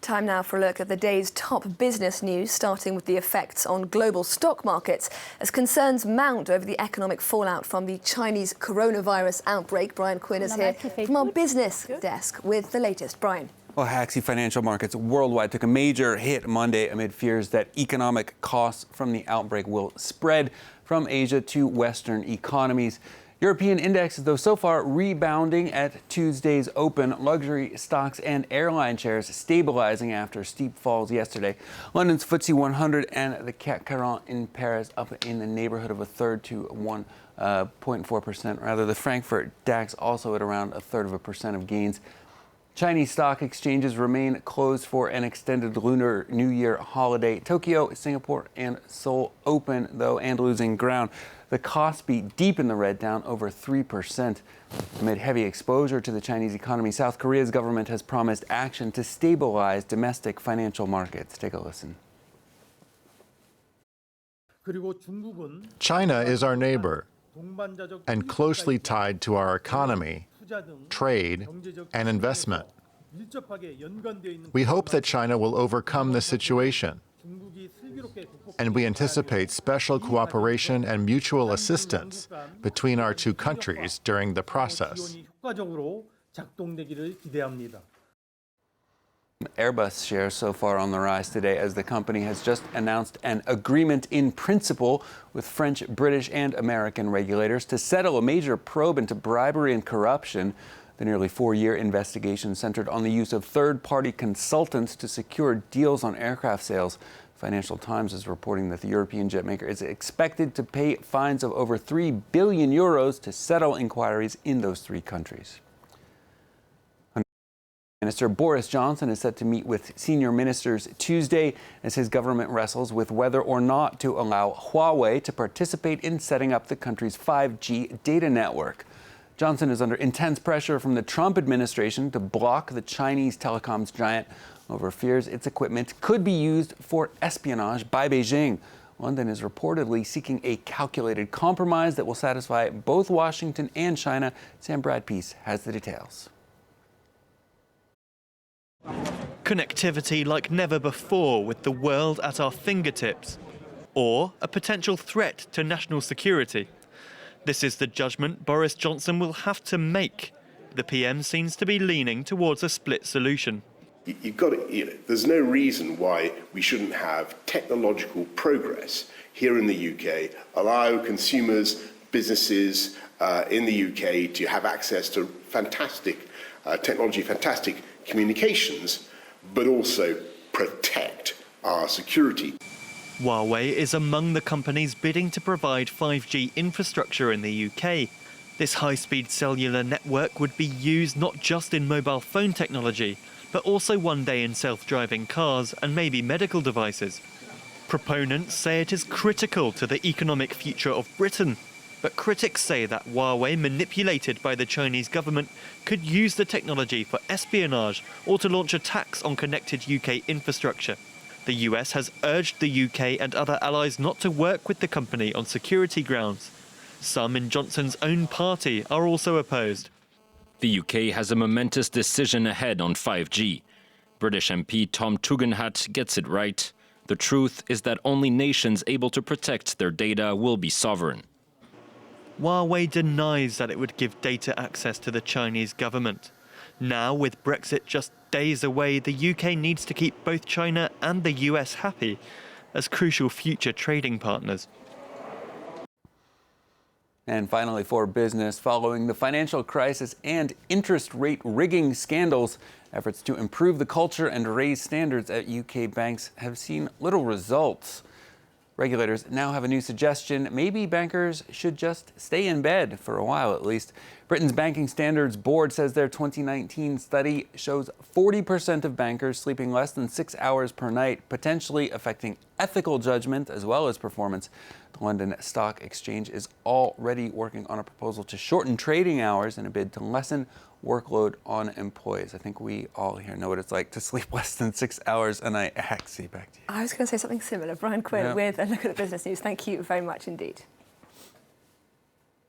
Time now for a look at the day's top business news, starting with the effects on global stock markets as concerns mount over the economic fallout from the Chinese coronavirus outbreak. Brian Quinn is here from our business desk with the latest. Brian. Well, Haxi, financial markets worldwide took a major hit Monday amid fears that economic costs from the outbreak will spread from Asia to Western economies. European indexes, though, so far rebounding at Tuesday's open. Luxury stocks and airline shares stabilizing after steep falls yesterday. London's FTSE 100 and the CAC 40 in Paris up in the neighborhood of a third to 1.4%. Rather, the Frankfurt DAX also at around a third of a percent of gains. Chinese stock exchanges remain closed for an extended Lunar New Year holiday. Tokyo, Singapore, and Seoul open, though, and losing ground. The Kospi deep in the red, down over 3%. Amid heavy exposure to the Chinese economy, South Korea's government has promised action to stabilize domestic financial markets. Take a listen. China is our neighbor and closely tied to our economy, trade, and investment. We hope that China will overcome this situation, and we anticipate special cooperation and mutual assistance between our two countries during the process. Airbus shares so far on the rise today as the company has just announced an agreement in principle with French, British, and American regulators to settle a major probe into bribery and corruption. The nearly 4-year investigation centered on the use of third-party consultants to secure deals on aircraft sales. Financial Times is reporting that the European jet maker is expected to pay fines of over €3 billion to settle inquiries in those three countries. Minister Boris Johnson is set to meet with senior ministers Tuesday as his government wrestles with whether or not to allow Huawei to participate in setting up the country's 5G data network. Johnson is under intense pressure from the Trump administration to block the Chinese telecoms giant over fears its equipment could be used for espionage by Beijing. London is reportedly seeking a calculated compromise that will satisfy both Washington and China. Sam Bradpeace has the details. Connectivity like never before with the world at our fingertips, or a potential threat to national security. This is the judgment Boris Johnson will have to make. The PM seems to be leaning towards a split solution. You've got to, there's no reason why we shouldn't have technological progress here in the UK, allow consumers, businesses in the UK to have access to fantastic technology, fantastic communications, but also protect our security. Huawei is among the companies bidding to provide 5G infrastructure in the UK. This high-speed cellular network would be used not just in mobile phone technology, but also one day in self-driving cars and maybe medical devices. Proponents say it is critical to the economic future of Britain, but critics say that Huawei, manipulated by the Chinese government, could use the technology for espionage or to launch attacks on connected UK infrastructure. The US has urged the UK and other allies not to work with the company on security grounds. Some in Johnson's own party are also opposed. The UK has a momentous decision ahead on 5G. British MP Tom Tugendhat gets it right. The truth is that only nations able to protect their data will be sovereign. Huawei denies that it would give data access to the Chinese government. Now, with Brexit just days away, the UK needs to keep both China and the US happy as crucial future trading partners. And finally, for business, following the financial crisis and interest rate rigging scandals, efforts to improve the culture and raise standards at UK banks have seen little results. Regulators now have a new suggestion. Maybe bankers should just stay in bed for a while at least. Britain's Banking Standards Board says their 2019 study shows 40% of bankers sleeping less than 6 hours per night, potentially affecting ethical judgment as well as performance. The London Stock Exchange is already working on a proposal to shorten trading hours in a bid to lessen workload on employees. I think we all here know what it's like to sleep less than 6 hours a night. Haxi, back to you. I was going to say something similar. Brian Quinn with a look at the business news. Thank you very much indeed.